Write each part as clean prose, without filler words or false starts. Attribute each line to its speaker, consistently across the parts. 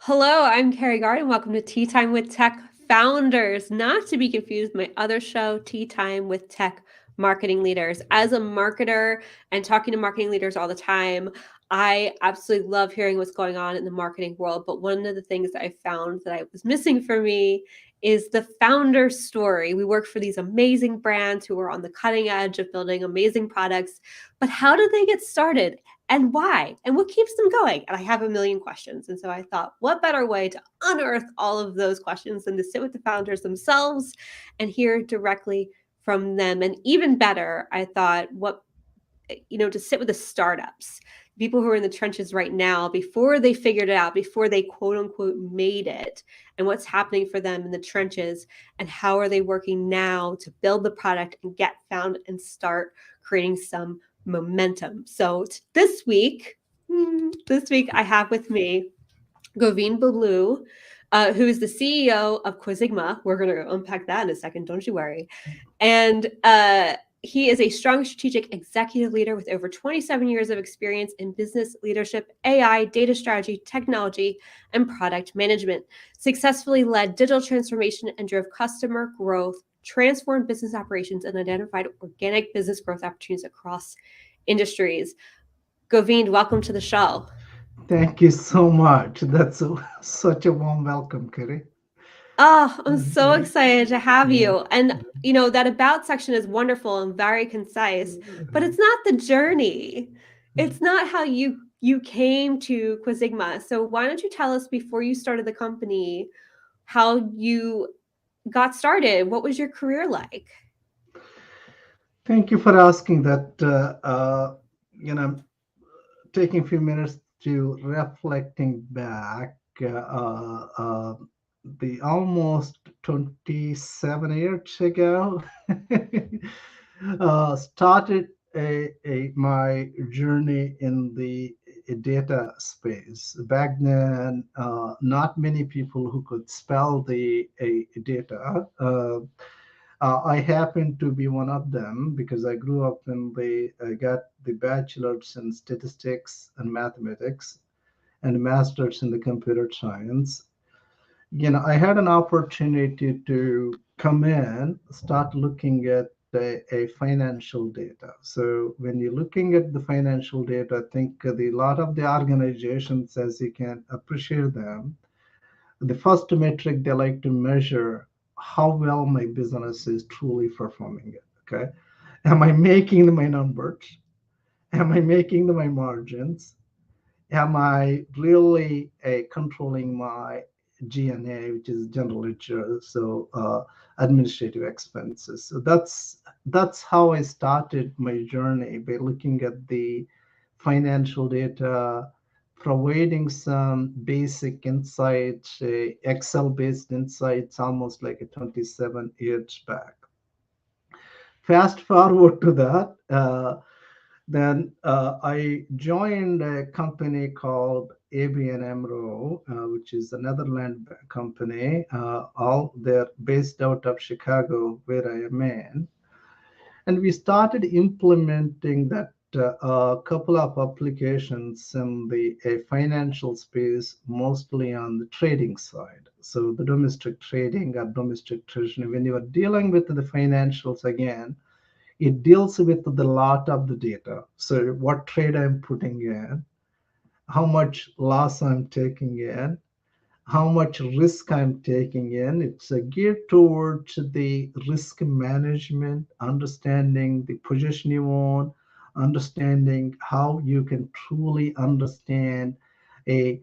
Speaker 1: Hello, I'm Carrie Gard, and welcome to Tea Time with Tech Founders, not to be confused with my other show, Tea Time with Tech Marketing Leaders. As a marketer and talking to marketing leaders all the time, I absolutely love hearing what's going on in the marketing world. But one of the things that I found that I was missing for me is the founder story. We work for these amazing brands who are on the cutting edge of building amazing products, but how did they get started? And why? And what keeps them going? And I have a million questions. And so I thought, what better way to unearth all of those questions than to sit with the founders themselves and hear directly from them? And even better, I thought, to sit with the startups, people who are in the trenches right now, before they figured it out, before they quote unquote made it, and what's happening for them in the trenches, and how are they working now to build the product and get found and start creating some momentum. So this week I have with me Govind Balu, who is the CEO of QuaXigma. We're going to unpack that in a second, don't you worry. And he is a strong strategic executive leader with over 27 years of experience in business leadership, AI, data strategy, technology, and product management. Successfully led digital transformation and drove customer growth, transformed business operations, and identified organic business growth opportunities across industries. Govind, welcome to the show.
Speaker 2: Thank you so much. Such a warm welcome, Kerry.
Speaker 1: Oh, I'm so
Speaker 2: Mhm.
Speaker 1: excited to have
Speaker 2: Yeah.
Speaker 1: you. And that about section is wonderful and very concise, but it's not the journey. It's not how you came to QuaXigma. So why don't you tell us before you started the company how you got started? What was your career like?
Speaker 2: Thank you for asking that. Taking a few minutes to reflecting back, the almost 27 years ago, started my journey in the data space. Back then, not many people who could spell the data. I happen to be one of them because I grew up I got the bachelor's in statistics and mathematics and master's in the computer science. I had an opportunity to come in, start looking at a financial data. So when you're looking at the financial data, I think a lot of the organizations, as you can appreciate them, the first metric they like to measure how well my business is truly performing it. Okay. Am I making my numbers? Am I making my margins? Am I really controlling my G&A, which is general ledger, so administrative expenses. So that's how I started my journey, by looking at the financial data, providing some basic insights, Excel-based insights, almost like a 27 years back. Fast forward to that. Then I joined a company called ABN AMRO, which is a Netherlands company. All they're based out of Chicago, where I am in, and we started implementing that a couple of applications in the financial space, mostly on the trading side. So the domestic trading or domestic treasury. When you are dealing with the financials again, it deals with the lot of the data. So what trade I'm putting in, how much loss I'm taking in, how much risk I'm taking in. It's geared towards the risk management, understanding the position you own, understanding how you can truly understand a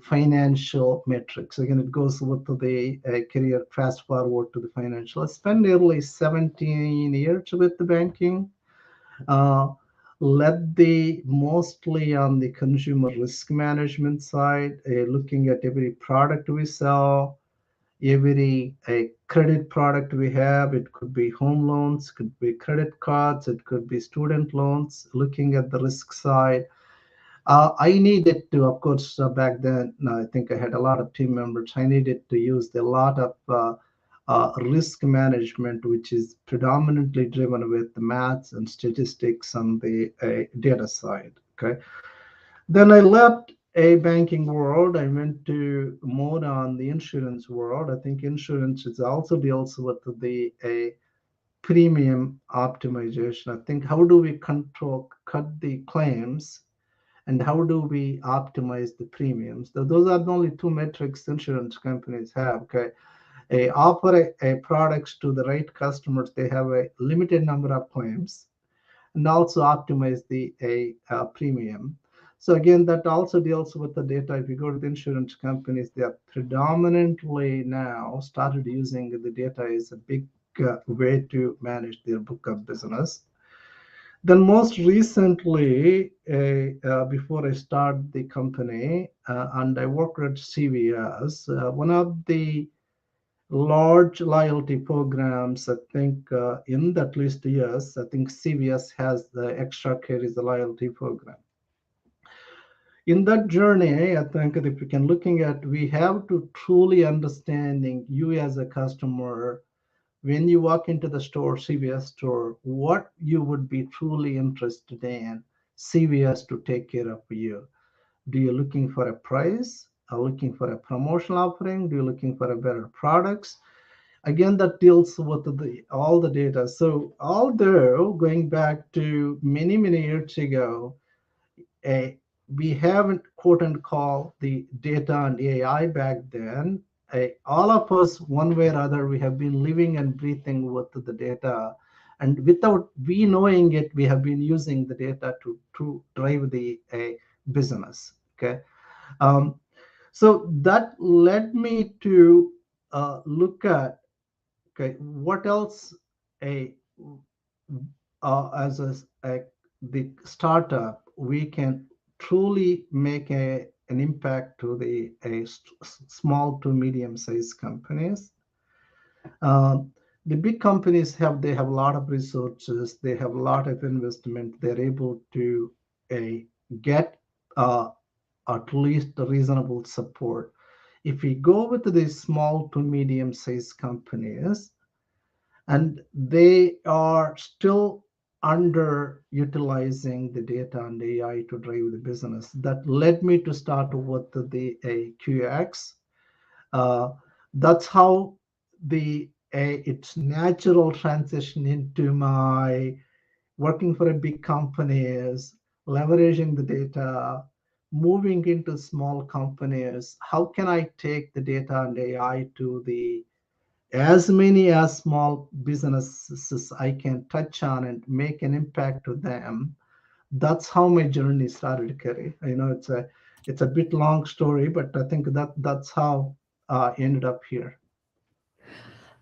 Speaker 2: financial metrics. Again, it goes with the career. Fast forward to the financial. I spent nearly 17 years with the banking. Uh, Led the mostly on the consumer risk management side, looking at every product we sell, every credit product we have. It could be home loans, could be credit cards, it could be student loans, looking at the risk side. I needed to, of course, back then, I think I had a lot of team members. I needed to use a lot of risk management, which is predominantly driven with the maths and statistics on the data side. Okay. Then I left a banking world. I went to more on the insurance world. I think insurance is also deals with the a premium optimization. I think how do we cut the claims, and how do we optimize the premiums? Those are the only two metrics insurance companies have. Okay, they offer a products to the right customers. They have a limited number of claims, and also optimize the a premium. So again, that also deals with the data. If you go to the insurance companies, they are predominantly now started using the data as a big way to manage their book of business. Then most recently, before I started the company, and I worked at CVS, one of the large loyalty programs. I think in that list, yes, I think CVS has the extra care is the loyalty program. In that journey, I think if we can looking at, we have to truly understanding you as a customer. When you walk into the store, CVS store, what you would be truly interested in CVS to take care of you. Do you looking for a price? Are you looking for a promotional offering? Do you looking for a better products? Again, that deals with all the data. So although going back to many years ago, a, we haven't quote unquote the data and AI back then. All of us, one way or other, we have been living and breathing with the data, and without we knowing it, we have been using the data to drive the business. Okay, um, so that led me to look at, okay, what else a as a the startup we can truly make an impact to the small to medium sized companies. Um, the big companies have a lot of resources, they have a lot of investment, they're able to uh, get uh, at least a reasonable support. If we go with the small to medium sized companies, and they are still underutilizing the data and AI to drive the business. That led me to start with the QX. Uh, that's how the its natural transition into my working for a big company is leveraging the data, moving into small companies. How can I take the data and AI to the as many as small businesses I can touch on and make an impact to them? That's how my journey started, Kerry. I know it's a bit long story, but I think that's how I ended up here.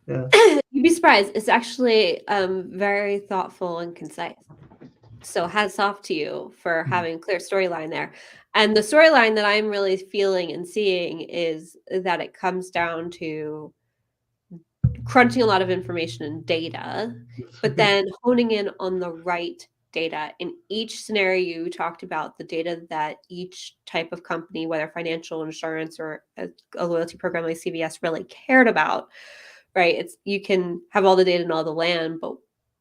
Speaker 2: Yeah.
Speaker 1: You'd be surprised. It's actually very thoughtful and concise. So hats off to you for having a clear storyline there. And the storyline that I'm really feeling and seeing is that it comes down to crunching a lot of information and data, but then honing in on the right data. In each scenario, you talked about the data that each type of company, whether financial, insurance, or a loyalty program like CVS, really cared about. Right? It's you can have all the data and all the land, but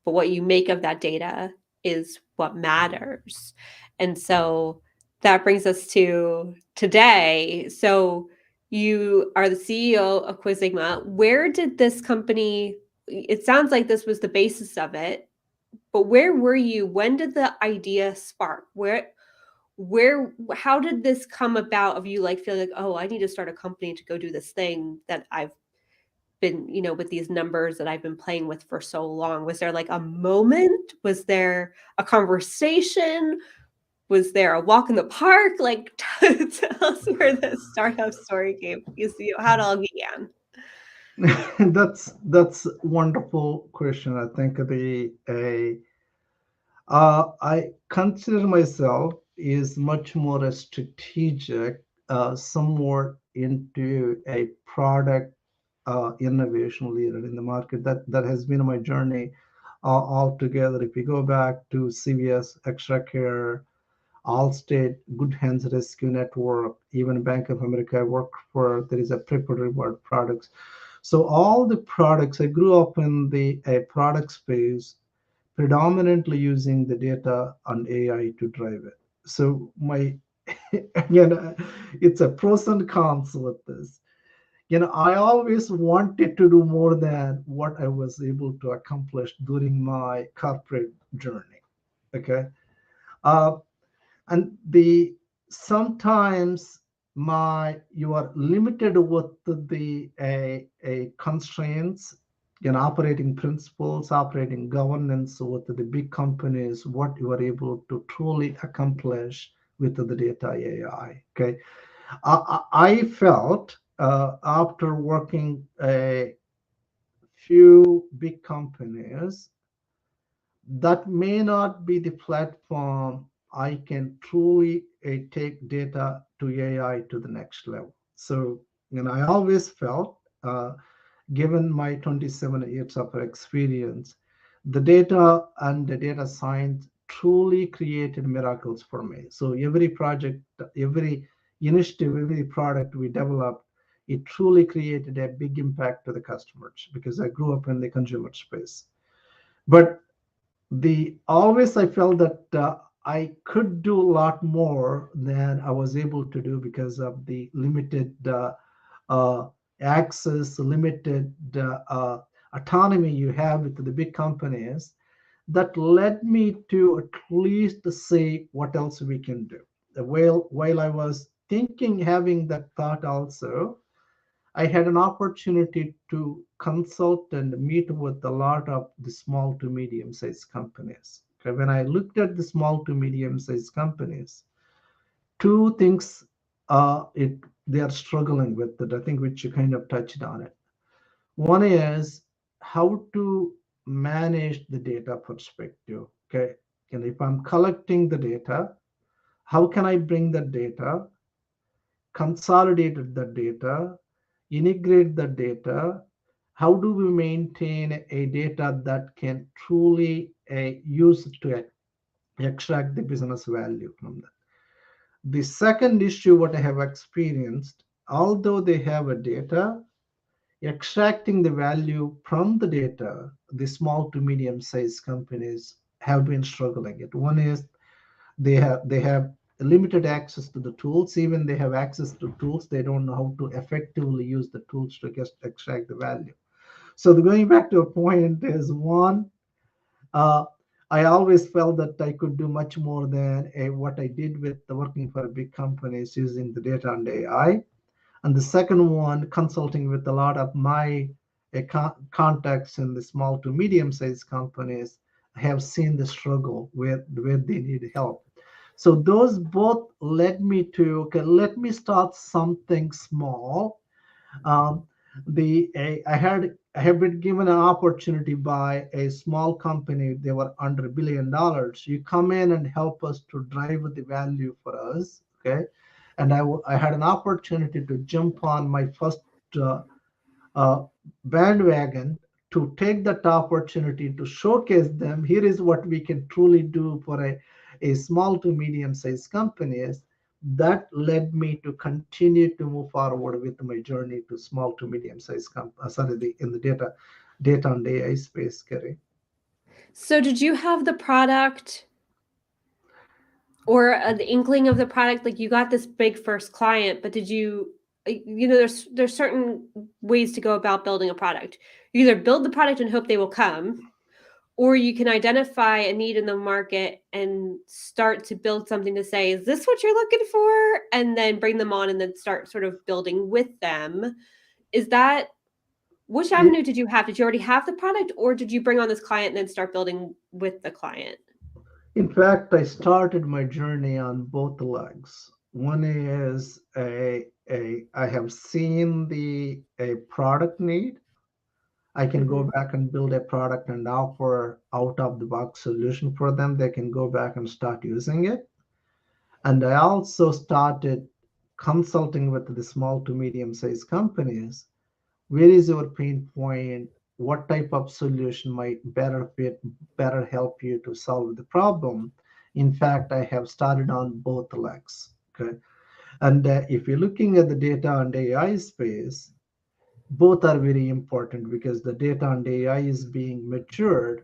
Speaker 1: what you make of that data is what matters. And so that brings us to today. So you are the CEO of QuickSigma. Where did this company, it sounds like this was the basis of it, but where were you? When did the idea spark? How did this come about of you like feeling like, oh, I need to start a company to go do this thing that I've been, with these numbers that I've been playing with for so long? Was there like a moment? Was there a conversation? Was there a walk in the park? Like, tell us where the startup story came. You see how it all began.
Speaker 2: That's wonderful question. I think I consider myself is much more a strategic, somewhat into a product innovation leader in the market. That has been my journey altogether. If you go back to CVS, Extra Care, Allstate, Good Hands Rescue Network, even Bank of America, I work for, there is a preferred reward products. So all the products, I grew up in the a product space, predominantly using the data and AI to drive it. So my Again, it's a pros and cons with this. I always wanted to do more than what I was able to accomplish during my corporate journey. Okay. Uh, and the sometimes you are limited with the a constraints, operating principles, operating governance with the big companies, what you are able to truly accomplish with the data AI. Okay. I felt after working a few big companies, that may not be the platform I can truly take data to AI to the next level. So, I always felt, given my 27 years of experience, the data and the data science truly created miracles for me. So every project, every initiative, every product we developed, it truly created a big impact to the customers because I grew up in the consumer space. But the always I felt that I could do a lot more than I was able to do because of the limited uh, access, limited autonomy you have with the big companies. That led me to at least say what else we can do. While I was thinking, having that thought also, I had an opportunity to consult and meet with a lot of the small to medium sized companies. Okay, when I looked at the small to medium sized companies, two things it they are struggling with that I think which you kind of touched on it. One is how to manage the data perspective. Okay, and if I'm collecting the data, how can I bring the data, consolidate the data, integrate the data? How do we maintain a data that can truly use to extract the business value from that? The second issue, what I have experienced, although they have a data, extracting the value from the data, the small to medium sized companies have been struggling. It one is they have limited access to the tools. Even they have access to tools, they don't know how to effectively use the tools to extract the value. So going back to a point is one, uh, I always felt that I could do much more than what I did with the working for big companies using the data and AI. And the second one, consulting with a lot of my contacts in the small to medium sized companies, have seen the struggle where they need help. So those both led me to, okay, let me start something small. um, I have been given an opportunity by a small company. They were under $1 billion. You come in and help us to drive the value for us, okay? And I had an opportunity to jump on my first uh, uh, bandwagon to take that opportunity to showcase them. Here is what we can truly do for a small to medium sized companies. That led me to continue to move forward with my journey to small to medium sized in the data and AI space, Kerry.
Speaker 1: So, did you have the product or the inkling of the product? Like you got this big first client, but did you, there's certain ways to go about building a product. You either build the product and hope they will come, or you can identify a need in the market and start to build something to say, is this what you're looking for? And then bring them on and then start sort of building with them. Is that which avenue did you have? Did you already have the product or did you bring on this client and then start building with the client?
Speaker 2: In fact, I started my journey on both legs. One is I have seen the a product need. I can go
Speaker 1: Mm-hmm.
Speaker 2: back and build a product and offer out of the box solution for them. They can go back and start using it. And I also started consulting with the small to medium sized companies. Where is your pain point? What type of solution might better fit, better help you to solve the problem? In fact, I have started on both legs. Okay. And if you're looking at the data and AI space, both are very important because the data and AI is being matured.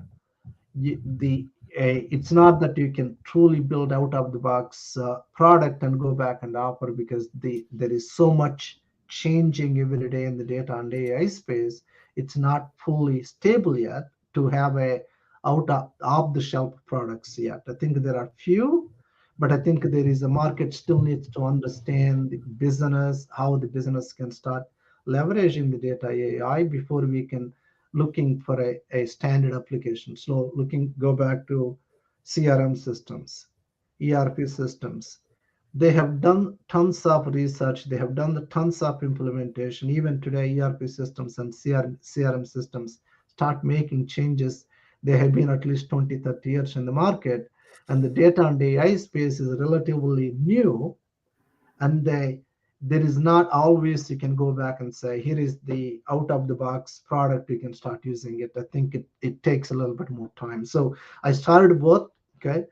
Speaker 2: The it's not that you can truly build out of the box product and go back and offer, because there is so much changing every day in the data and AI space. It's not fully stable yet to have a out of the shelf products yet. I think there are few, but I think there is a market still needs to understand the business, how the business can start leveraging the data AI before we can looking for a standard application. So go back to CRM systems, ERP systems. They have done tons of research. They have done the tons of implementation. Even today, ERP systems and CRM systems start making changes. They have been at least 20, 30 years in the market. And the data and AI space is relatively new, and there is not always you can go back and say here is the out of the box product, you can start using it. I think it takes a little bit more time. So I started both. Okay.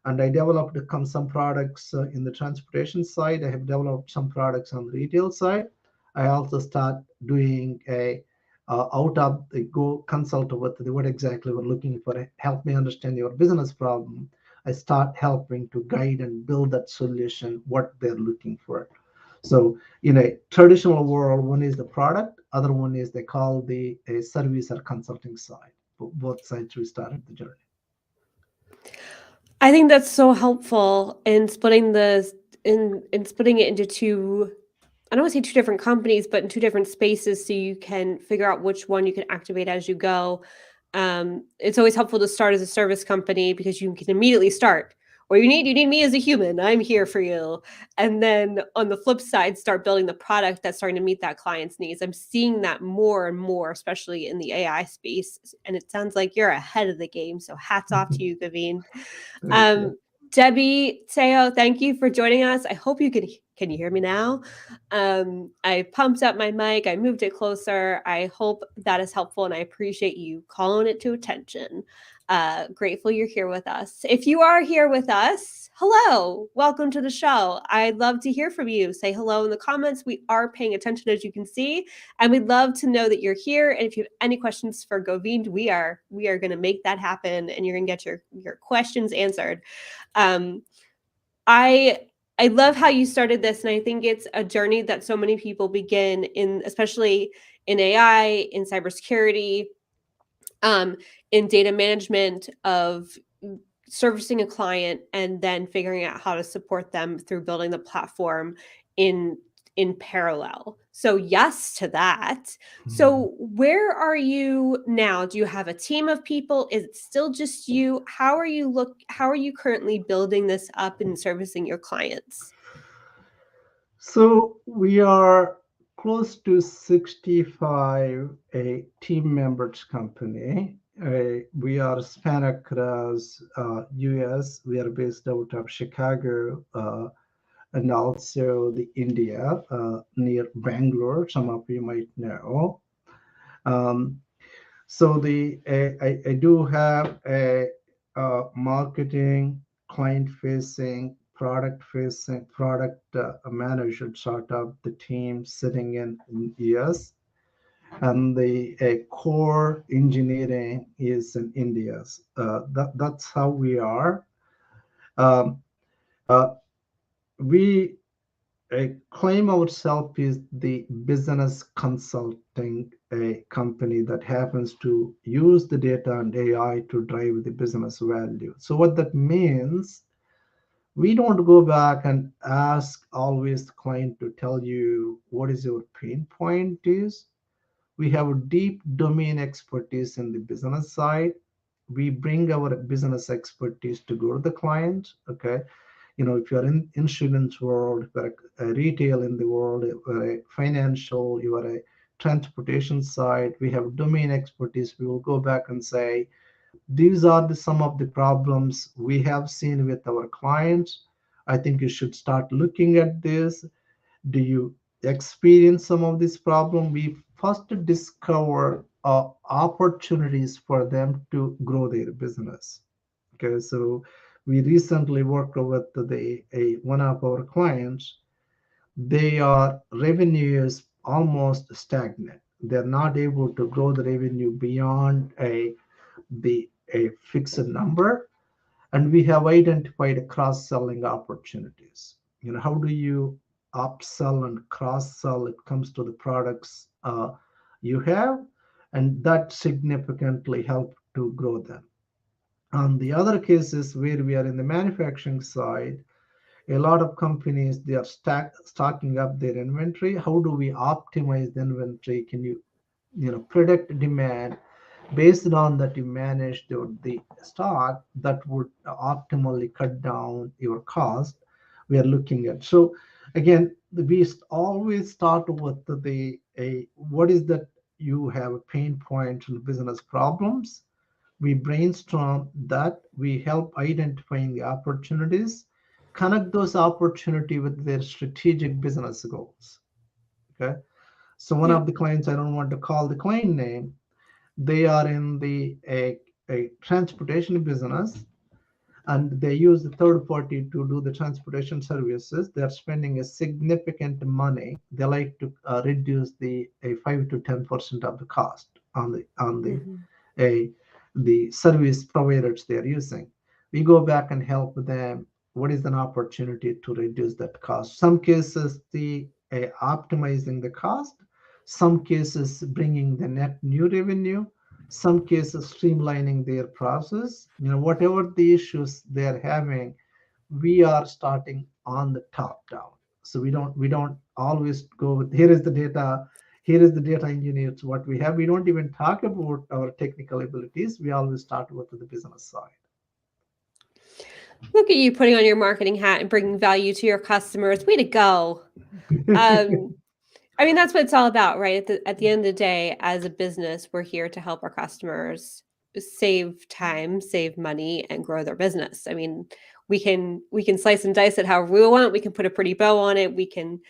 Speaker 2: And I developed some products in the transportation side. I have developed some products on the retail side. I also start doing a out of the go consult with what exactly we're looking for. Help me understand your business problem. I start helping to guide and build that solution, what they're looking for. So in a traditional world, one is the product, other one is they call the a service or consulting side. Both sides we started the journey.
Speaker 1: I think that's so helpful in splitting in splitting it into two. I don't want to say two different companies, but in two different spaces, so you can figure out which one you can activate as you go. It's always helpful to start as a service company because you can immediately start. Or you need me as a human. I'm here for you. And then on the flip side, start building the product that's starting to meet that client's needs. I'm seeing that more and more, especially in the AI space. And it sounds like you're ahead of the game. So hats off to you, Govind.
Speaker 2: Thank you.
Speaker 1: Debbie, Teo, thank you for joining us. I hope you can you hear me now? I pumped up my mic, I moved it closer. I hope that is helpful, and I appreciate you calling it to attention. Grateful you're here with us. If you are here with us, hello, welcome to the show. I'd love to hear from you. Say hello in the comments. We are paying attention, as you can see, and we'd love to know that you're here. And if you have any questions for Govind, we are going to make that happen, and you're going to get your questions answered. Um, I I love how you started this, and I think it's a journey that so many people begin in, especially in AI, in cybersecurity, um, in data management, of servicing a client and then figuring out how to support them through building the platform in parallel. So yes to that. So where are you now? Do you have a team of people? Is it still just you? How are you currently building this up and servicing your clients?
Speaker 2: So we are close to 65 a team members company. We are span across US. We are based out of Chicago and also the India near Bangalore. Some of you might know. Um, so I do have a marketing, client facing, product manager sort of the team sitting in US, and the core engineering is in India. That's how we are. Um, uh, we claim ourselves is the business consulting a company that happens to use the data and AI to drive the business value. So what that means, we don't go back and ask always the client to tell you what is your pain point is. We have a deep domain expertise in the business side. We bring our business expertise to go to the client. Okay, if you're in insurance world, if you're a retail in the world, if you're a financial, you are a transportation side, we have domain expertise. We will go back and say, these are some of the problems we have seen with our clients. I think you should start looking at this. Do you experience some of this problem? We first discover opportunities for them to grow their business. Okay, so we recently worked with one of our clients. Their revenue is almost stagnant. They're not able to grow the revenue beyond a fixed number. and we have identified cross-selling opportunities. How do you upsell and cross-sell? It comes to the products you have, and that significantly help to grow them. On the other cases where we are in the manufacturing side, a lot of companies, they are stocking up their inventory. How do we optimize the inventory? Can you predict demand based on that, you manage the stock that would optimally cut down your cost. We are looking at, so again, we always start with the a what is that you have a pain point and business problems. We brainstorm that, we help identifying the opportunities, connect those opportunity with their strategic business goals. Okay, so one
Speaker 1: Yeah.
Speaker 2: of the clients, I don't want to call the client name, they are in a transportation business, and they use the third party to do the transportation services. They're spending a significant money. They like to reduce the a 5 to 10% of the cost on
Speaker 1: Hmm.
Speaker 2: a the service providers they are using. We go back and help them. What is an opportunity to reduce that cost? Some cases the optimizing the cost, some cases bringing the net new revenue, some cases streamlining their process. Whatever the issues they're having, we are starting on the top down. So we don't always go with, here is the data, here is the data engineers what we have. We don't even talk about our technical abilities. We always start with the business side.
Speaker 1: Look at you putting on your marketing hat and bringing value to your customers. Way to go. Um, I mean, that's what it's all about, right? At the end of the day, as a business, we're here to help our customers save time, save money, and grow their business. I mean, we can slice and dice it however we want. We can put a pretty bow on it. We can,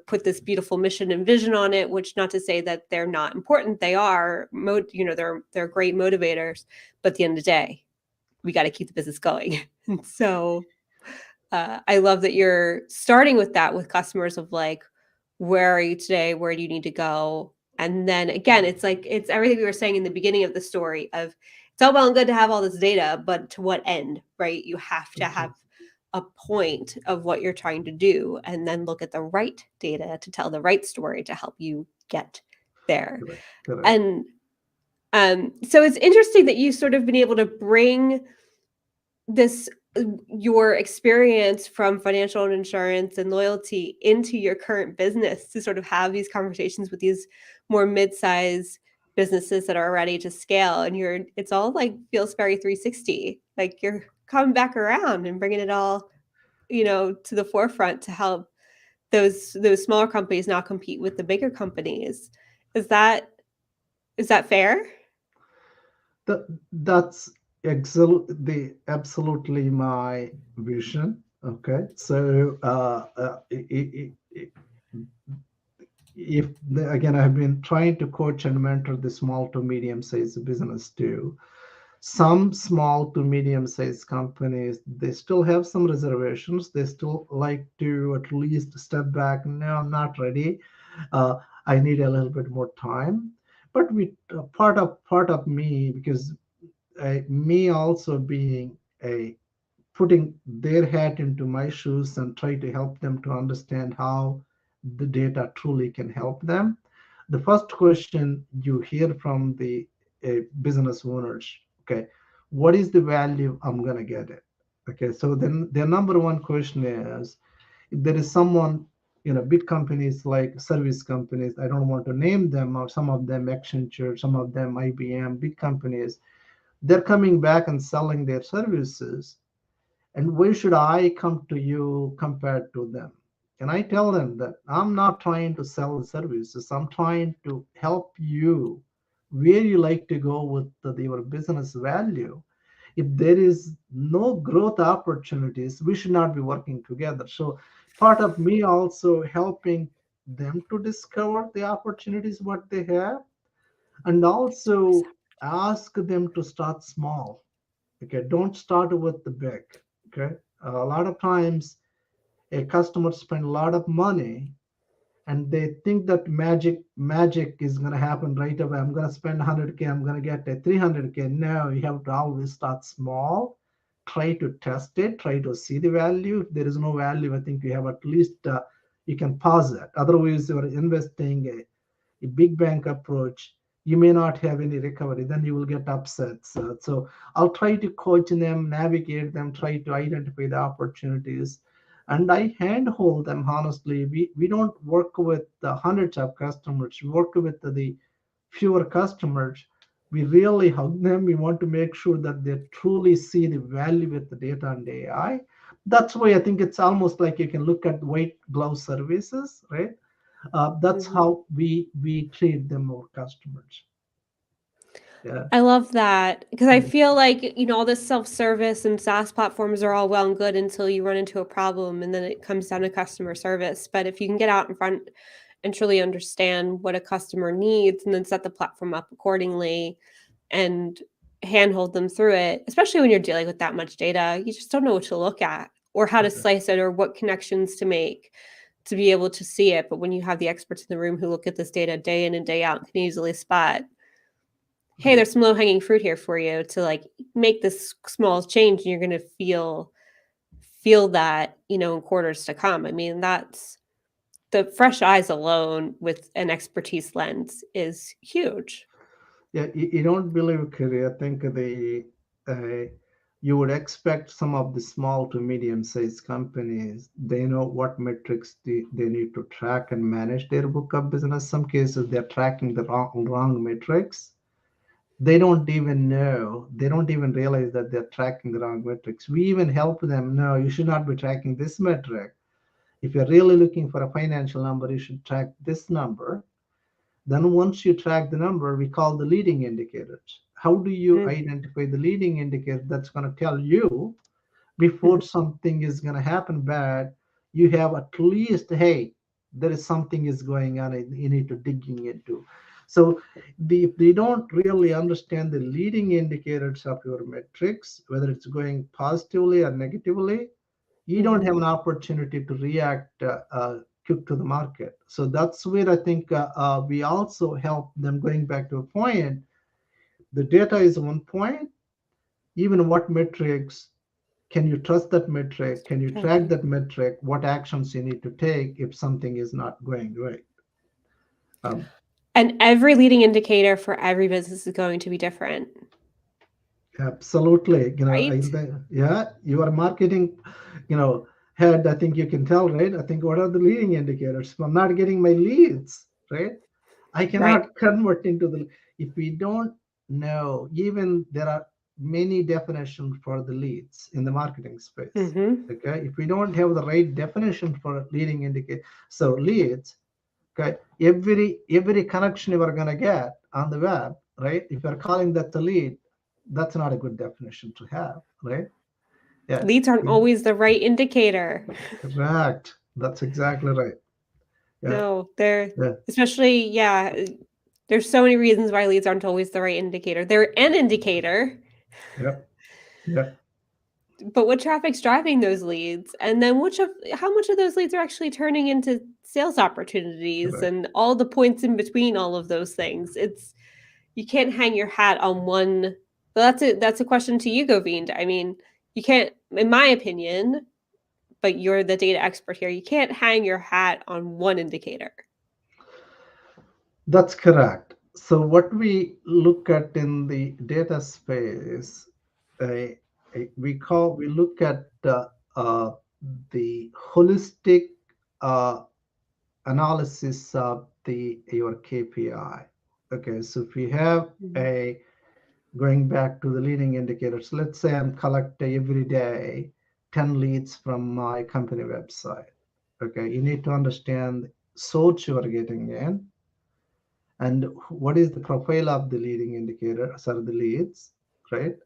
Speaker 1: put this beautiful mission and vision on it. Which, not to say that they're not important, they are. They're great motivators. But at the end of the day, we got to keep the business going. And so I love that you're starting with that with customers of like, where are you today? Where do you need to go? And then again, it's like, it's everything we were saying in the beginning of the story of it's all well and good to have all this data, but to what end, right? You have to have a point of what you're trying to do and then look at the right data to tell the right story to help you get there.
Speaker 2: Correct, correct.
Speaker 1: And so it's interesting that you sort of been able to bring this your experience from financial and insurance and loyalty into your current business to sort of have these conversations with these more mid-size businesses that are ready to scale, and it's all like feels very 360, like you're coming back around and bringing it all to the forefront to help those smaller companies now compete with the bigger companies. Is that fair?
Speaker 2: That's absolutely my vision. Okay, so if again, I've been trying to coach and mentor the small to medium sized business too. Some small to medium sized companies, they still have some reservations. They still like to at least step back. No, I'm not ready. uh, I need a little bit more time. But we part of me, because me also being a putting their hat into my shoes and try to help them to understand how the data truly can help them. The first question you hear from the business owners, okay, what is the value I'm going to get it? Okay, so then their number one question is, if there is someone, big companies like service companies, I don't want to name them, or some of them Accenture, some of them IBM, big companies, they're coming back and selling their services, and why should I come to you compared to them? And I tell them that I'm not trying to sell the services. I'm trying to help you where you like to go with your business value. If there is no growth opportunities, we should not be working together. So part of me also helping them to discover the opportunities what they have, and also ask them to start small. Okay, don't start with the big. Okay, a lot of times a customer spend a lot of money and they think that magic is going to happen right away. I'm going to spend 100K, I'm going to get a 300K. No, you have to always start small, try to test it, try to see the value. If there is no value, I think you have at least you can pause it. Otherwise, you are investing a big bank approach, you may not have any recovery. Then you will get upset. So I'll try to coach them, navigate them, try to identify the opportunities. And I handhold them honestly. We don't work with the hundreds of customers, we work with the fewer customers. We really hug them. We want to make sure that they truly see the value with the data and AI. That's why I think it's almost like you can look at white glove services, right? That's
Speaker 1: Mhm.
Speaker 2: how we treat them, our customers. Yeah.
Speaker 1: I love that because I feel like, all this self-service and SaaS platforms are all well and good until you run into a problem and then it comes down to customer service. But if you can get out in front and truly understand what a customer needs and then set the platform up accordingly and handhold them through it, especially when you're dealing with that much data, you just don't know what to look at or how to slice it or what connections to make to be able to see it. But when you have the experts in the room who look at this data day in and day out and can easily spot, hey,
Speaker 2: Right.
Speaker 1: there's some low hanging fruit here for you to like make this small change, and you're going to feel that in quarters to come. I mean, that's the fresh eyes alone with an expertise lens is huge.
Speaker 2: Yeah, you don't believe, Kerry. I think uh, you would expect some of the small to medium-sized companies, they know what metrics they need to track and manage their book of business. Some cases they're tracking the wrong metrics. They don't even realize that they're tracking the wrong metrics. We even help them, no, you should not be tracking this metric. If you're really looking for a financial number, you should track this number. Then once you track the number, we call the leading indicators. How do you
Speaker 1: Mm-hmm.
Speaker 2: identify the leading indicator that's going to tell you before something is going to happen bad? You have at least, hey, there is something is going on, you need to digging into. So if they don't really understand the leading indicators of your metrics, whether it's going positively or negatively, you don't
Speaker 1: Mm-hmm.
Speaker 2: have an opportunity to react quick to the market. So that's where I think we also help them. Going back to a point, the data is one point. Even what metrics, can you trust that metric? Can you track
Speaker 1: Tracking.
Speaker 2: that metric? What actions you need to take if something is not going right? Um,
Speaker 1: And every leading indicator for every business is going to be different,
Speaker 2: Absolutely.
Speaker 1: right?
Speaker 2: Yeah, you are marketing, head. I think you can tell, right? I think what are the leading indicators? If I'm not getting my leads, right? I
Speaker 1: Right.
Speaker 2: cannot convert into if we don't know, even there are many definitions for the leads in the marketing space.
Speaker 1: Mm-hmm.
Speaker 2: Okay. If we don't have the right definition for leading indicator, so leads, okay, every connection you are gonna get on the web, right? If you're calling that the lead, that's not a good definition to have, right? Yeah.
Speaker 1: Leads aren't
Speaker 2: Yeah.
Speaker 1: always the right indicator.
Speaker 2: Correct. That's exactly right. Yeah.
Speaker 1: No, they're
Speaker 2: Yeah.
Speaker 1: especially, yeah, there's so many reasons why leads aren't always the right indicator. They're an indicator,
Speaker 2: Yeah. Yeah.
Speaker 1: but what traffic's driving those leads? And then how much of those leads are actually turning into sales opportunities
Speaker 2: Correct.
Speaker 1: and all the points in between all of those things? It's you can't hang your hat on one. Well, that's a question to you, Govind. I mean, you can't, in my opinion, but you're the data expert here. You can't hang your hat on one indicator.
Speaker 2: That's correct. So what we look at in the data space, uh, we look at the holistic uh, analysis of the your KPI. Okay, so if we have
Speaker 1: Mhm.
Speaker 2: a going back to the leading indicators, let's say I'm collecting every day 10 leads from my company website. Okay, you need to understand source you are getting in and what is the profile of the leading indicators or the leads, right?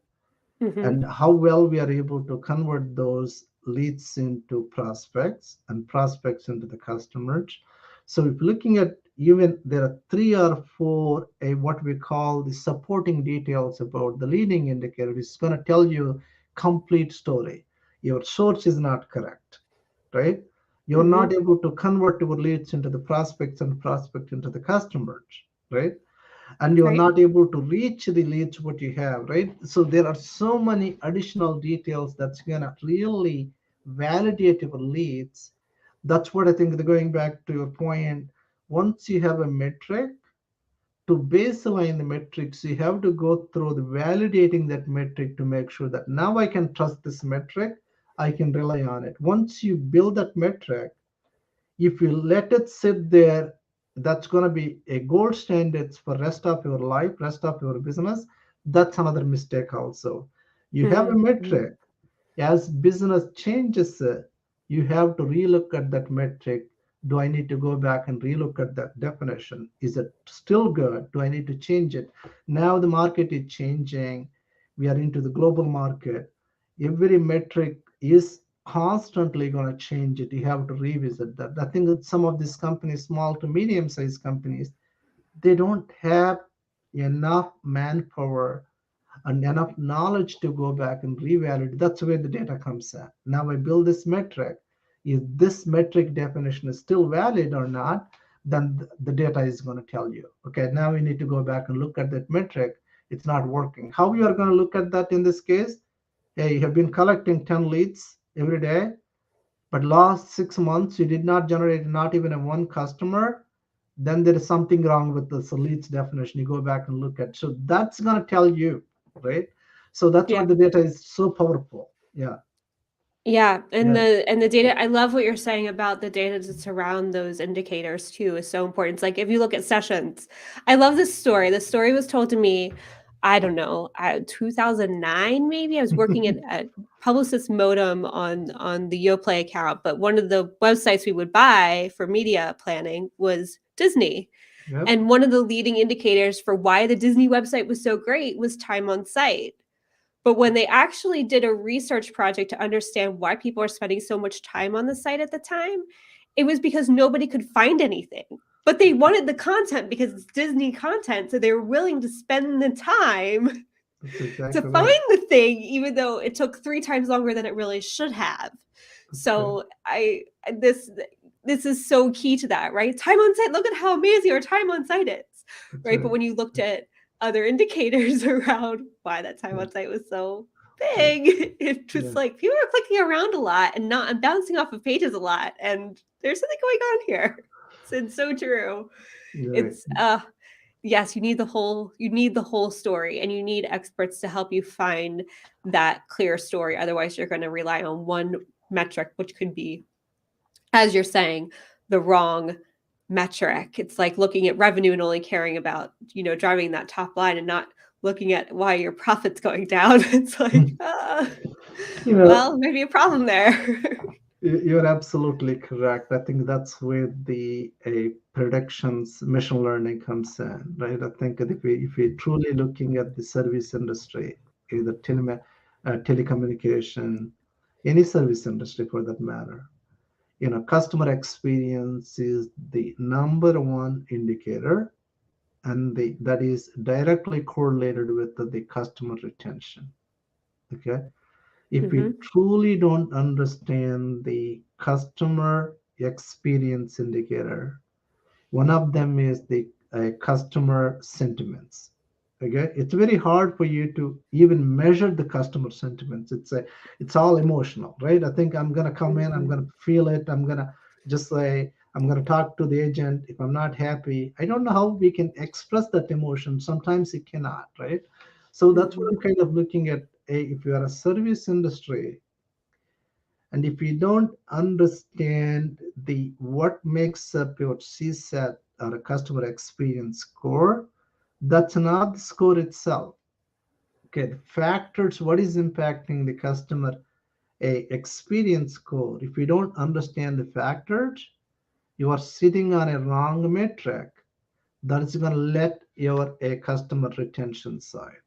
Speaker 1: Mhm.
Speaker 2: And how well we are able to convert those leads into prospects and prospects into the customers. So if looking at, even there are three or four what we call the supporting details about the leading indicator. It's going to tell you complete story. Your source is not correct, right? You're not
Speaker 1: Mhm.
Speaker 2: able to convert your leads into the prospects and prospect into the customers, right? and you are
Speaker 1: Right.
Speaker 2: not able to reach the leads what you have, right? So there are so many additional details that's gonna really validate your leads. That's what I think, going back to your point, once you have a metric, to baseline the metrics, you have to go through the validating that metric to make sure that now I can trust this metric, I can rely on it. Once you build that metric, if you let it sit there, that's going to be a gold standard for rest of your life, rest of your business. That's another mistake also. You have a
Speaker 1: Mm-hmm.
Speaker 2: metric. As business changes, you have to relook at that metric. Do I need to go back and relook at that definition? Is it still good? Do I need to change it? Now the market is changing. We are into the global market. Every metric is constantly going to change it. You have to revisit that. I think that some of these companies, small to medium sized companies, they don't have enough manpower and enough knowledge to go back and revalidate. That's where the data comes in. Now I build this metric. If this metric definition is still valid or not, then the data is going to tell you. Okay, now we need to go back and look at that metric. It's not working. How you are going to look at that in this case? Hey, you have been collecting 10 leads every day, but last 6 months you did not generate not even a one customer, then there is something wrong with the leads definition. You go back and look at. So that's going to tell you, right? So that's why
Speaker 1: Yeah.
Speaker 2: the data is so powerful. Yeah,
Speaker 1: Yeah,
Speaker 2: yeah.
Speaker 1: and the data, I love what you're saying about the data to surround those indicators too is so important. It's like if you look at sessions, I love this story. The story was told to me, I don't know, 2009 maybe. I was working at Publicis Modem on the YoPlay account, but one of the websites we would buy for media planning was Disney.
Speaker 2: Yep.
Speaker 1: And one of the leading indicators for why the Disney website was so great was time on site. But when they actually did a research project to understand why people are spending so much time on the site at the time, it was because nobody could find anything. But they wanted the content because it's Disney content. So they were willing to spend the time
Speaker 2: That's
Speaker 1: to
Speaker 2: exactly right.
Speaker 1: find the thing, even though it took 3 times longer than it really should have.
Speaker 2: That's right.
Speaker 1: So this this is so key to that, right? Time on site. Look at how amazing our time on site is,
Speaker 2: That's
Speaker 1: right? But
Speaker 2: right.
Speaker 1: when you looked at other indicators around why that time
Speaker 2: Yeah,
Speaker 1: on site was so
Speaker 2: yeah,
Speaker 1: big, it was
Speaker 2: yeah.
Speaker 1: like people are clicking around a lot and not and bouncing off of pages a lot, and there's something going on here. It's so true.
Speaker 2: You're right.
Speaker 1: It's yes, you need the whole story, and you need experts to help you find that clear story. Otherwise you're going to rely on one metric, which could be, as you're saying, the wrong metric. It's like looking at revenue and only caring about, driving that top line and not looking at why your profit's going down. It's like,
Speaker 2: You know,
Speaker 1: well, maybe a problem there.
Speaker 2: you're absolutely correct. I think that's where the predictions, machine learning comes in, right? I think that if we're truly looking at the service industry, either telecommunication, any service industry for that matter, customer experience is the number one indicator, and that is directly correlated with the customer retention. Okay, if we
Speaker 1: Hmm.
Speaker 2: truly don't understand the customer experience indicator, one of them is the customer sentiments. Okay, it's very hard for you to even measure the customer sentiments. It's all emotional, right? I think I'm gonna come in, I'm
Speaker 1: Hmm.
Speaker 2: gonna feel it, I'm gonna just say, I'm gonna talk to the agent. If I'm not happy, I don't know how we can express that emotion. Sometimes it cannot, right? So that's what
Speaker 1: Hmm.
Speaker 2: I'm kind of looking at. If you are a service industry, and if you don't understand the what makes up your CSAT or a customer experience score, that's not the score itself. Okay, the factors, what is impacting the customer experience score. If you don't understand the factors, you are sitting on a wrong metric that is going to let your a customer retention side.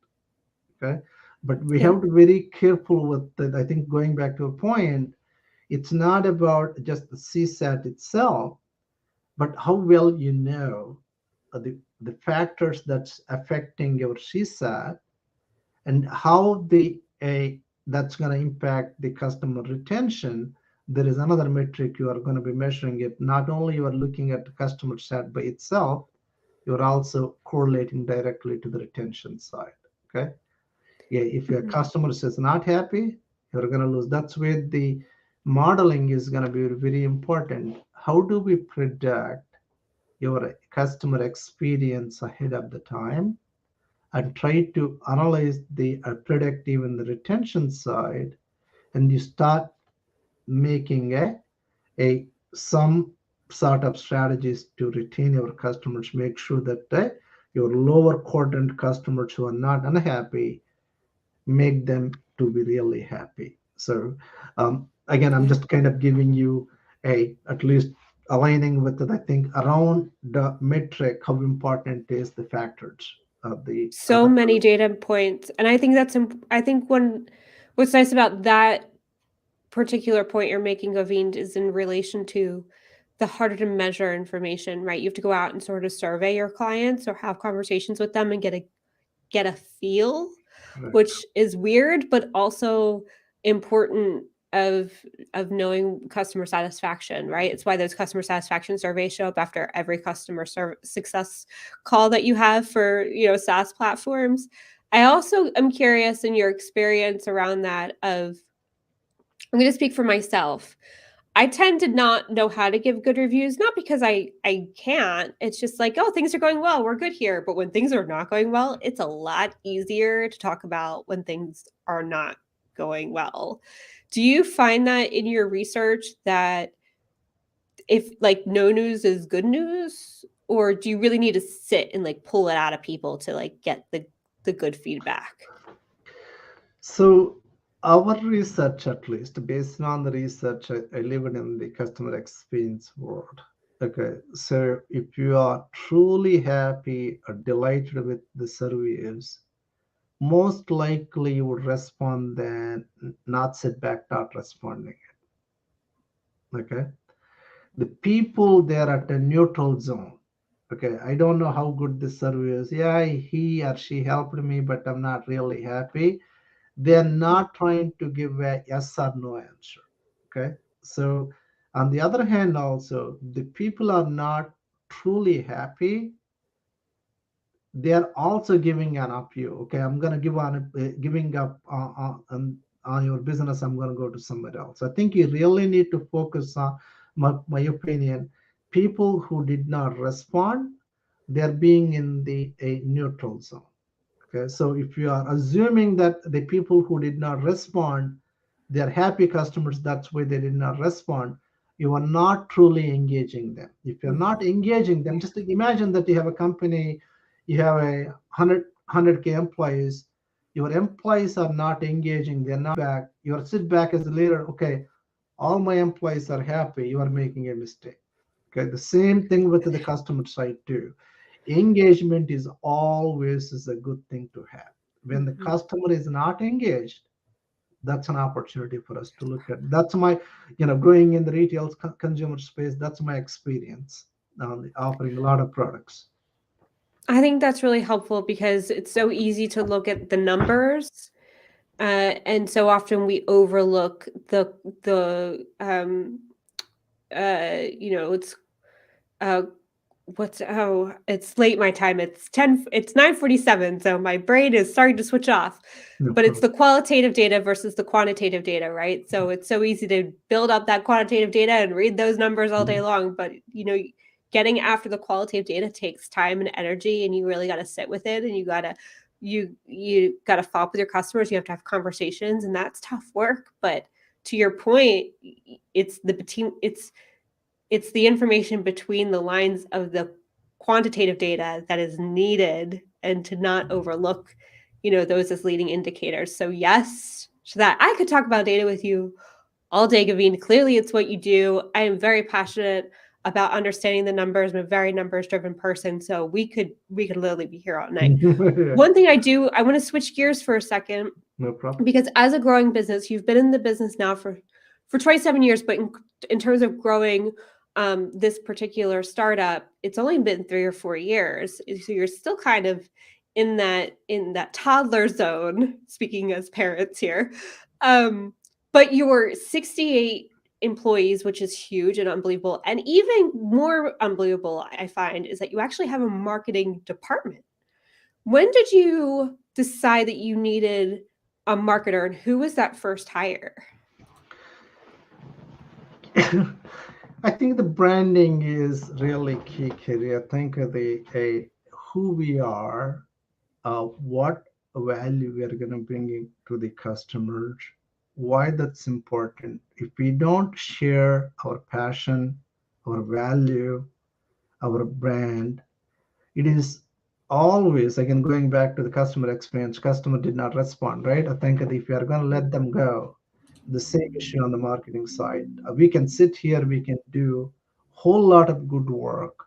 Speaker 2: Okay, but we
Speaker 1: Yeah.
Speaker 2: have to be very careful with that. I think going back to a point, it's not about just the CSAT itself, but how well you know the factors that's affecting your CSAT, and how that's going to impact the customer retention. There is another metric you are going to be measuring it. Not only you are looking at the customer sat by itself, you're also correlating directly to the retention side. Okay. Yeah, if your
Speaker 1: Mhm.
Speaker 2: customer is not happy, you're going to lose. That's where the modeling is going to be very important. How do we predict your customer experience ahead of the time and try to analyze the predict even the retention side, and you start making a some sort of strategies to retain your customers, make sure that your lower quadrant customers who are not unhappy, make them to be really happy. So again, I'm
Speaker 1: Yeah.
Speaker 2: just kind of giving you a at least aligning with it. I think around the metric, how important is the factors of the
Speaker 1: So
Speaker 2: other.
Speaker 1: many data points. And I think I think what's nice about that particular point you're making, Govind, is in relation to the harder to measure information, right? You have to go out and sort of survey your clients or have conversations with them and get a feel,
Speaker 2: Correct.
Speaker 1: which is weird, but also important of of knowing customer satisfaction, right? It's why those customer satisfaction surveys show up after every success call that you have for, SaaS platforms. I also am curious in your experience around that of I'm going to speak for myself. I tend to not know how to give good reviews, not because I can't. It's just like, oh, things are going well, we're good here. But when things are not going well, it's a lot easier to talk about when things are not going well. Do you find that in your research that if like no news is good news, or do you really need to sit and like pull it out of people to like get the good feedback?
Speaker 2: So our research, at least based on the research, I live in the customer experience world. Okay, so if you are truly happy or delighted with the service, most likely you would respond than not sit back, not responding. Okay, the people they're at a neutral zone. Okay, I don't know how good this service is. Yeah, he or she helped me, but I'm not really happy. They're not trying to give a yes or no answer. Okay, so on the other hand, also the people are not truly happy. They are also giving an up you. Okay, I'm gonna give on giving up on your business. I'm gonna go to somewhere else. I think you really need to focus on my opinion. People who did not respond, they're being in the a neutral zone. Okay, so if you are assuming that the people who did not respond, they are happy customers, that's why they did not respond, you are not truly engaging them. If you're not engaging them, just imagine that you have a company, you have a 100K employees, your employees are not engaging, they're not back, you sit back as a leader, okay, all my employees are happy, you are making a mistake. Okay, the same thing with the customer side too. Engagement is always is a good thing to have. When the
Speaker 1: Mhm.
Speaker 2: customer is not engaged, that's an opportunity for us to look at. That's my, going in the retail consumer space, that's my experience on offering a lot of products.
Speaker 1: I think that's really helpful because it's so easy to look at the numbers, and so often we overlook it's uh, it's late my time. It's 9:47, so my brain is starting to switch off.
Speaker 2: No
Speaker 1: But it's
Speaker 2: problem.
Speaker 1: the qualitative data versus the quantitative data, right? So it's so easy to build up that quantitative data and read those numbers all day long, but getting after the qualitative data takes time and energy, and you really got to sit with it, and you got to follow up with your customers. You have to have conversations, and that's tough work. But to your point, it's the information between the lines of the quantitative data that is needed, and to not overlook those as leading indicators. So yes, so that I could talk about data with you all day, Gavin. Clearly it's what you do. I am very passionate about understanding the numbers. I'm a very numbers driven person, so we could literally be here all night.
Speaker 2: Yeah,
Speaker 1: One thing I want to switch gears for a second,
Speaker 2: no problem.
Speaker 1: because as a growing business, you've been in the business now for 27 years, but in terms of growing this particular startup, it's only been 3 or 4 years, so you're still kind of in that toddler zone, speaking as parents here. um, but you're 68 employees, which is huge and unbelievable. And even more unbelievable, I find, is that you actually have a marketing department. When did you decide that you needed a marketer, and who was that first hire?
Speaker 2: I think the branding is really key, Kerry. I think who we are, what value we are going to bring to the customers, why that's important. If we don't share our passion, our value, our brand, it is always, again, going back to the customer experience, customer did not respond, right? I think that if you are going to let them go, the same issue on the marketing side. We can sit here, we can do whole lot of good work,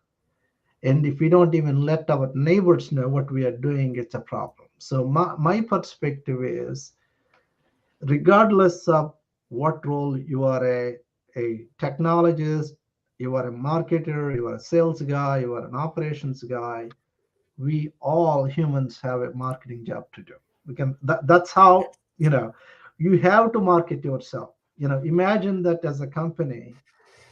Speaker 2: and if we don't even let our neighbors know what we are doing, it's a problem. So my perspective is, regardless of what role you are, a technologist, you are a marketer, you are a sales guy, you are an operations guy, we all humans have a marketing job to do. That's how, you have to market yourself. Imagine that as a company,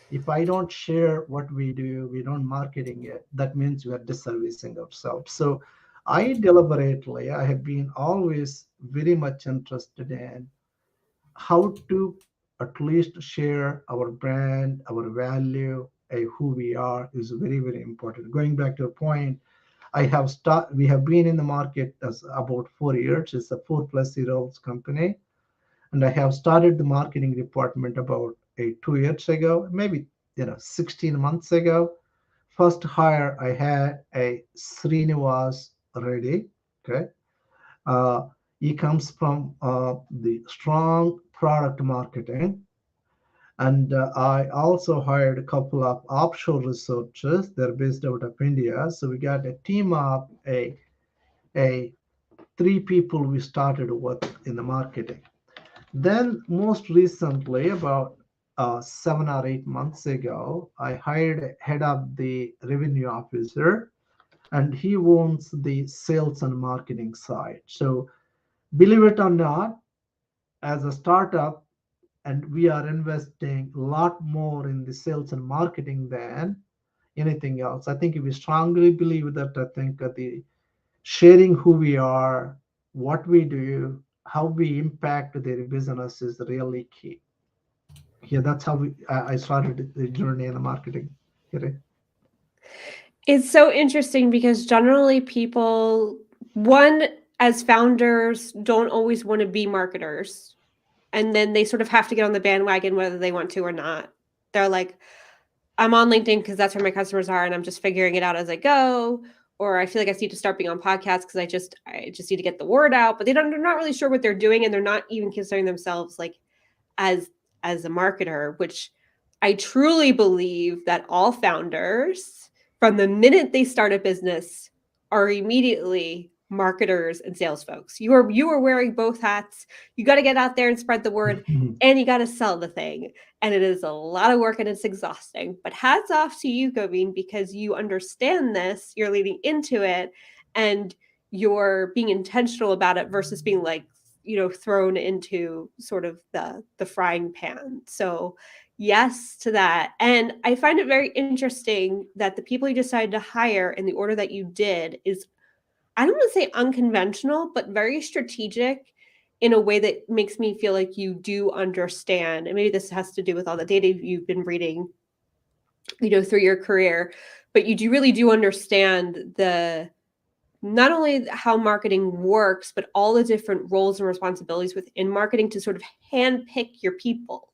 Speaker 2: if I don't share what we do, we don't marketing it, that means we are disservicing ourselves. So I have been always very much interested in how to at least share our brand, our value, who we are is very, very important. Going back to a point, we have been in the market as about 4 years. It's a 4+ year old company. And I have started the marketing department about 2 years ago, maybe 16 months ago. First hire I had a Srinivas Reddy. Okay. Uh, he comes from the strong product marketing. And I also hired a couple of offshore researchers. They're based out of India. So we got a team of a 3 people we started with in the marketing. Then most recently, about 7 or 8 months ago, I hired a head of the revenue officer, and he owns the sales and marketing side. So believe it or not, as a startup, and we are investing a lot more in the sales and marketing than anything else. I think we strongly believe that. I think the sharing who we are, what we do, how we impact their business is really key. Yeah, that's how I started the journey in the marketing. Here.
Speaker 1: It's so interesting because generally people, one, as founders, don't always want to be marketers. And then they sort of have to get on the bandwagon whether they want to or not. They're like, I'm on LinkedIn because that's where my customers are, and I'm just figuring it out as I go. Or I feel like I need to start being on podcasts because I just need to get the word out. But they're not really sure what they're doing, and they're not even considering themselves like as as a marketer, which I truly believe that all founders, from the minute they start a business, are immediately marketers and sales folks. You are wearing both hats. You got to get out there and spread the word, and you got to sell the thing. And it is a lot of work and it's exhausting. But hats off to you, Govind, because you understand this, you're leading into it, and you're being intentional about it versus being like, thrown into sort of the frying pan. So yes to that. And I find it very interesting that the people you decided to hire in the order that you did is, I don't want to say unconventional, but very strategic in a way that makes me feel like you do understand. And maybe this has to do with all the data you've been reading, through your career, but you really do understand the not only how marketing works, but all the different roles and responsibilities within marketing to sort of handpick your people.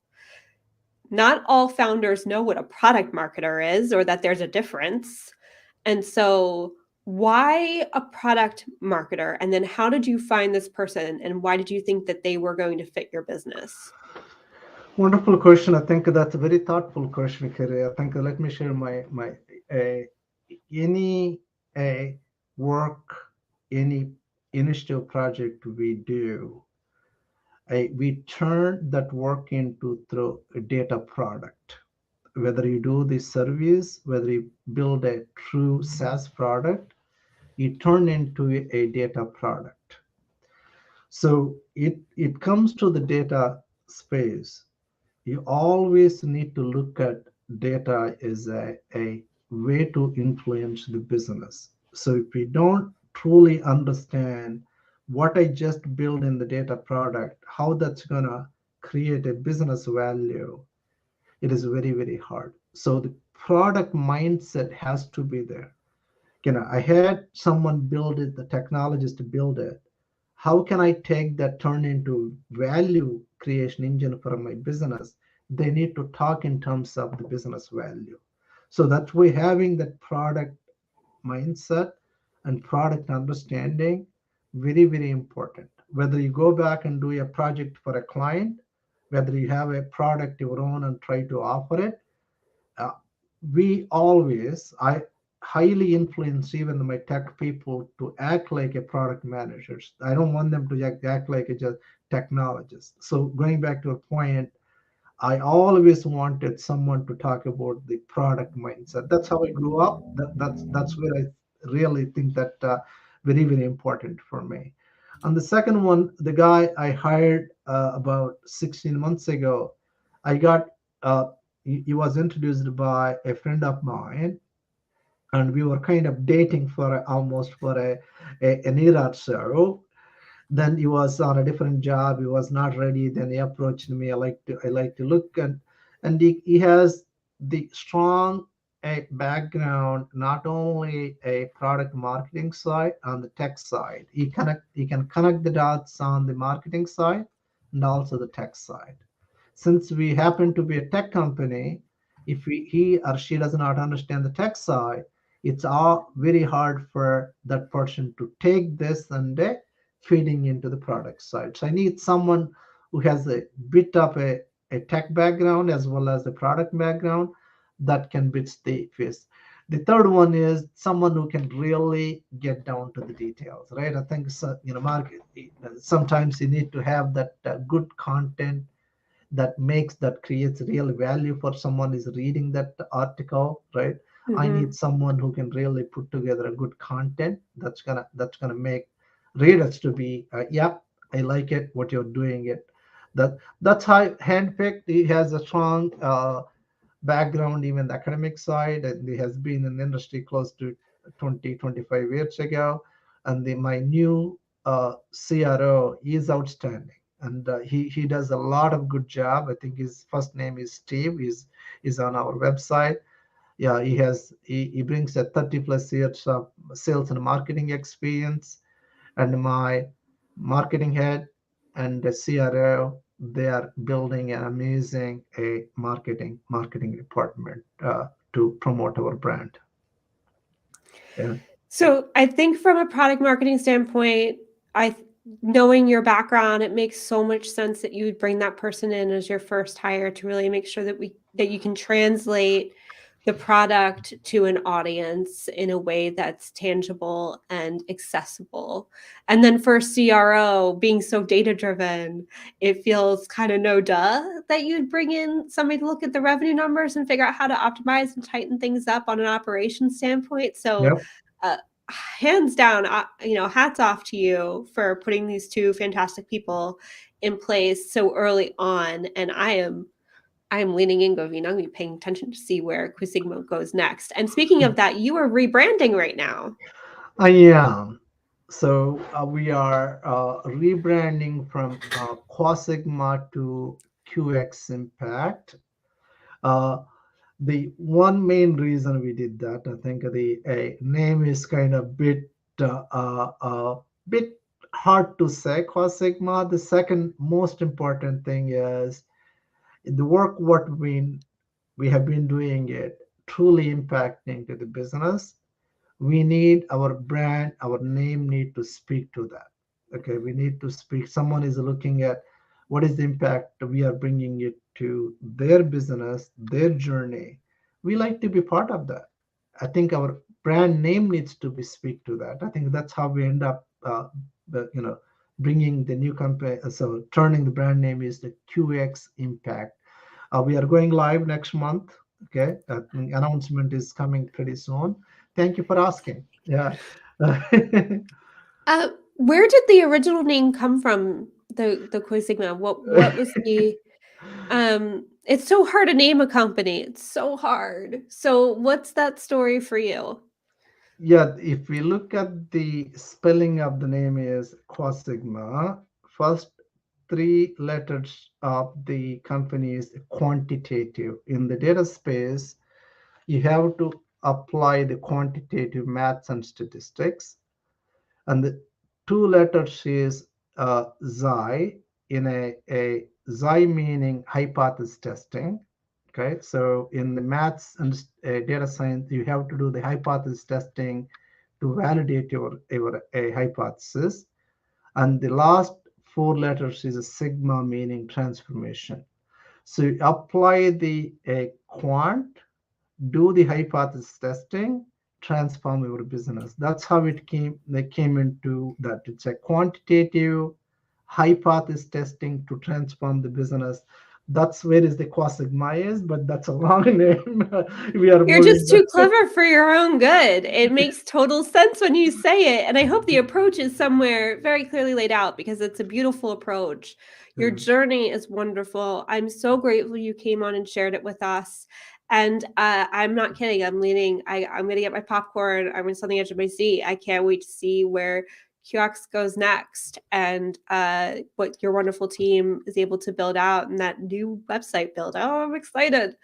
Speaker 1: Not all founders know what a product marketer is or that there's a difference. And so, why a product marketer? And then, how did you find this person? And why did you think that they were going to fit your business?
Speaker 2: Wonderful question. I think that's a very thoughtful question, Kerry. I think let me share my uh, any work, any initiative project we do, we turn that work into through a data product. Whether you do the service, whether you build a true SaaS product, you turn into a data product. So it comes to the data space. you always need to look at data as a way to influence the business. So if we don't truly understand what I just built in the data product, how that's gonna create a business value, it is very, very hard. So the product mindset has to be there. I had someone build it, the technologist to build it. How can I take that, turn into value creation engine for my business? They need to talk in terms of the business value. So that way, having that product mindset and product understanding, very, very important. Whether you go back and do a project for a client, whether you have a product your own and try to offer it, uh, I highly influence even my tech people to act like a product managers. I don't want them to act like a just technologist. So going back to a point, I always wanted someone to talk about the product mindset. That's how I grew up. That's where I really think that very, very important for me. And the second one, the guy I hired about 16 months ago, I got he was introduced by a friend of mine, and we were kind of dating for almost for an year or so. Then he was on a different job. He was not ready. Then he approached me. I like to look, and he has the strong background, not only a product marketing side, on the tech side. He can connect the dots on the marketing side and also the tech side. Since we happen to be a tech company, if he or she does not understand the tech side, it's all very hard for that person to take this and feeding into the product side. So I need someone who has a bit of a tech background as well as the product background that can bit the face. The third one is someone who can really get down to the details, right? I think so, market, sometimes you need to have that good content that creates real value for someone is reading that article, right? I
Speaker 1: Mm-hmm.
Speaker 2: need someone who can really put together a good content that's gonna make readers to be yeah, I like it what you're doing it. That's how handpicked. He has a strong background, even the academic side, and he has been in the industry close to 20-25 years ago. And my new CRO is outstanding, and he does a lot of good job. I think his first name is Steve. He's on our website. Yeah, he brings a 30 plus years of sales and marketing experience. And my marketing head and the CRO, they are building an amazing marketing department to promote our brand. Yeah.
Speaker 1: So I think from a product marketing standpoint, I knowing your background, it makes so much sense that you would bring that person in as your first hire to really make sure that you can translate the product to an audience in a way that's tangible and accessible. And then for CRO, being so data driven, it feels kind of no duh that you'd bring in somebody to look at the revenue numbers and figure out how to optimize and tighten things up on an operations standpoint. So
Speaker 2: Yep.
Speaker 1: uh, hands down, hats off to you for putting these two fantastic people in place so early on. And I am leaning in, Govind. I'm going to be paying attention to see where QuickSigma goes next. And speaking of that, you are rebranding right now.
Speaker 2: I am. So we are rebranding from QuaXigma to QX Impact. Uh, the one main reason we did that, I think the name is kind of bit hard to say. QuaXigma. The second most important thing is the work what we have been doing it truly impacting to the business. We need our brand, our name need to speak to that. Okay, we need to speak. Someone is looking at what is the impact we are bringing it to their business, their journey. We like to be part of that. I think our brand name needs to be speak to that. I think that's how we end up the, bringing the new company. So turning the brand name is the QX Impact. We are going live next month. Okay, announcement is coming pretty soon. Thank you for asking. Yeah.
Speaker 1: Where did the original name come from? The QuickSigma. What was the It's so hard to name a company. It's so hard. So what's that story for you?
Speaker 2: Yeah, if we look at the spelling of the name is QuaXigma, first three letters of the company is quantitative. In the data space, you have to apply the quantitative maths and statistics. And the two letters is xi in a xi meaning hypothesis testing. Okay, so in the maths and data science, you have to do the hypothesis testing to validate your a hypothesis. And the last four letters is a sigma meaning transformation. So you apply the quant, do the hypothesis testing, transform your business. That's how they came into that. It's a quantitative hypothesis testing to transform the business. That's where is the QuaXigma is, but that's a long name. We are
Speaker 1: You're
Speaker 2: moving
Speaker 1: just too
Speaker 2: that.
Speaker 1: clever for your own good. It makes total sense when you say it. And I hope the approach is somewhere very clearly laid out because it's a beautiful approach. Your journey is wonderful. I'm so grateful you came on and shared it with us. And I'm not kidding. I'm going to get my popcorn. I'm on the edge of my seat. I can't wait to see where QX goes next and what your wonderful team is able to build out and that new website build. Oh, I'm excited.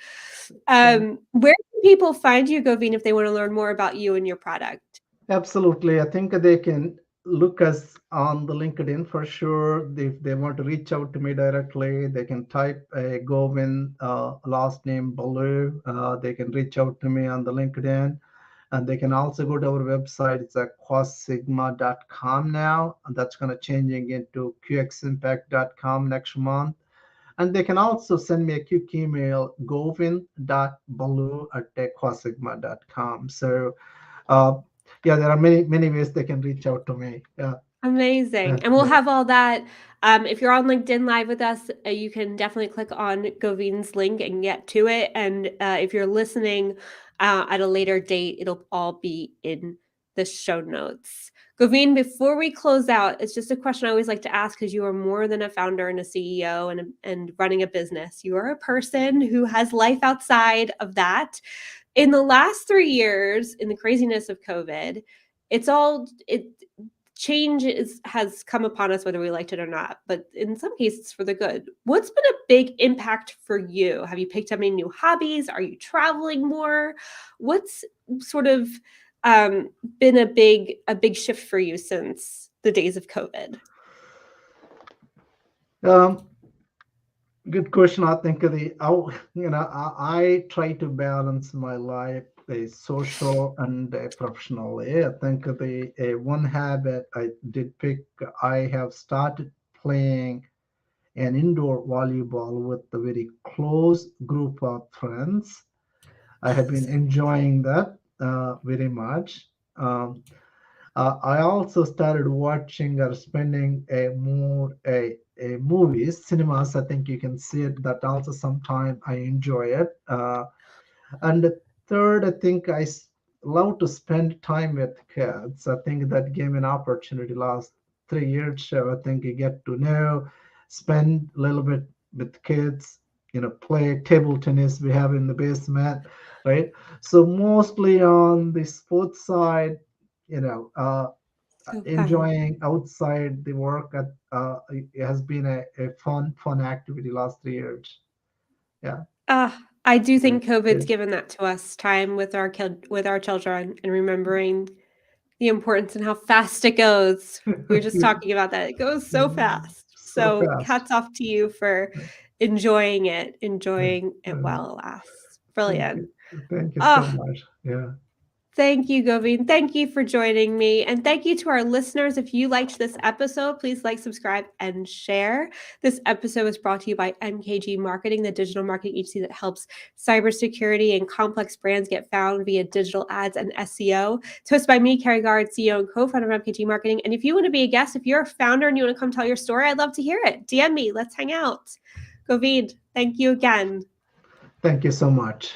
Speaker 1: Where can people find you, Govind, if they want to learn more about you and your product?
Speaker 2: Absolutely. I think they can look us on the LinkedIn for sure. If they want to reach out to me directly, they can type Govind, last name Balu. They can reach out to me on the LinkedIn. And they can also go to our website. It's at quasigma.com now. And that's going to changing into qximpact.com next month. And they can also send me a quick email, govind.balu@quasigma.com. So uh, yeah, there are many ways they can reach out to me. Yeah,
Speaker 1: Amazing. And we'll
Speaker 2: yeah.
Speaker 1: have all that. If you're on LinkedIn Live with us, you can definitely click on Govind's link and get to it. And if you're listening at a later date, it'll all be in the show notes. Govind, before we close out, it's just a question I always like to ask because you are more than a founder and a CEO and running a business. You are a person who has life outside of that. In the last 3 years, in the craziness of COVID, it change has come upon us whether we liked it or not, but in some cases for the good. What's been a big impact for you? Have you picked up any new hobbies? Are you traveling more? What's sort of um, been a big shift for you since the days of COVID?
Speaker 2: Um, Good question. I think I try to balance my life, a social and a professionally. I think the one habit I did pick, I have started playing an indoor volleyball with a very close group of friends. I have been enjoying that very much. I also started watching or spending a movies, cinemas. I think you can see it. That also sometime I enjoy it. And the third, I think love to spend time with kids. I think that gave me an opportunity last 3 years. So I think you get to know, spend a little bit with kids, play table tennis we have in the basement, right? So mostly on the sports side, you know, uh,
Speaker 1: So fun.
Speaker 2: enjoying outside the work it has been a fun activity last 3 years. Yeah.
Speaker 1: I do
Speaker 2: Yeah.
Speaker 1: think COVID's given that to us, time with our children and remembering the importance and how fast it goes. We were just talking about that. It goes so fast.
Speaker 2: So
Speaker 1: So
Speaker 2: fast.
Speaker 1: hats off to you for
Speaker 2: Yeah.
Speaker 1: enjoying it
Speaker 2: Uh,
Speaker 1: while it lasts.
Speaker 2: Thank
Speaker 1: Brilliant.
Speaker 2: you. Thank you so
Speaker 1: Oh,
Speaker 2: much. Yeah.
Speaker 1: thank you, Govind. Thank you for joining me. And thank you to our listeners. If you liked this episode, please like, subscribe, and share. This episode was brought to you by MKG Marketing, the digital marketing agency that helps cybersecurity and complex brands get found via digital ads and SEO. It's hosted by me, Carrie Gard, CEO and co-founder of MKG Marketing. And if you want to be a guest, if you're a founder and you want to come tell your story, I'd love to hear it. DM me. Let's hang out. Govind, thank you again.
Speaker 2: Thank you so much.